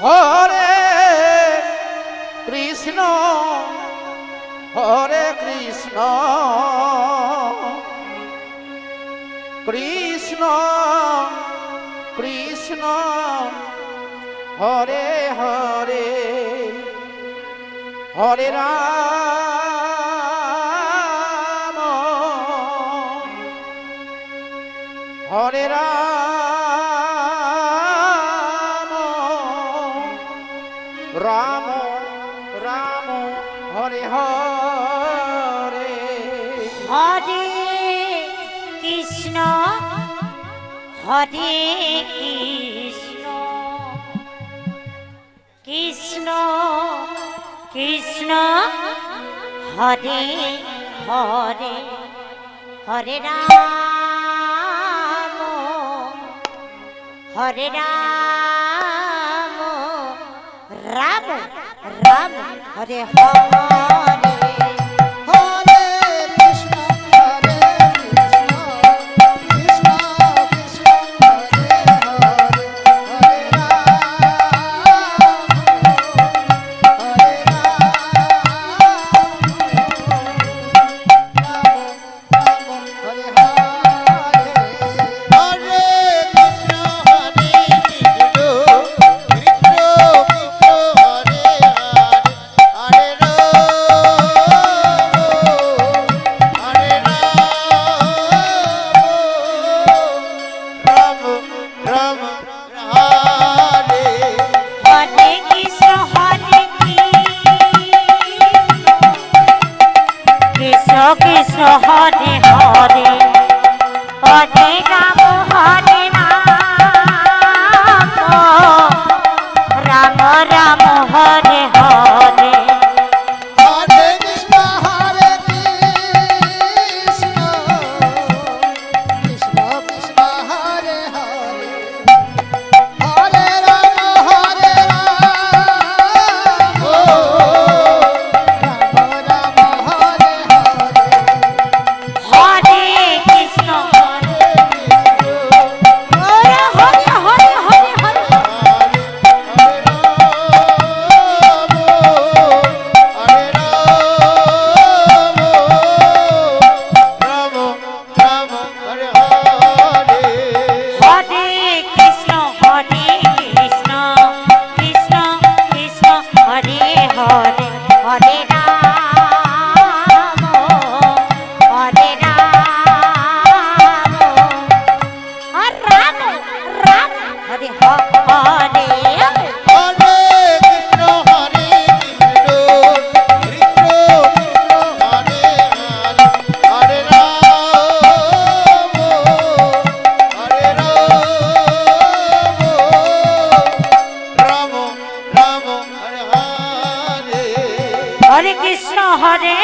হরে Krishna হরে Krishna Krishna Krishna Hare Hare Hare Ram হরে Ram Ram Ram Hare Hare Hare Krishna হরে Krishna Krishna Krishna Hare Hare Hare Ram হরে Ram Ram Ram Hare Hare Krishna Hare Hare Hare Ram হরে Ram Ram Ram Hare Hare Hare Krishna Krishna Krishna Hare Hare Hare Ram Ram Hare Hare Hare Krishna Hare Hare Hare Hare Hare Hare Krishna Krishna Krishna Hare Hare Hare Ram হরে Ram আর Ram Ram Hare Hare Hare Krishna হরে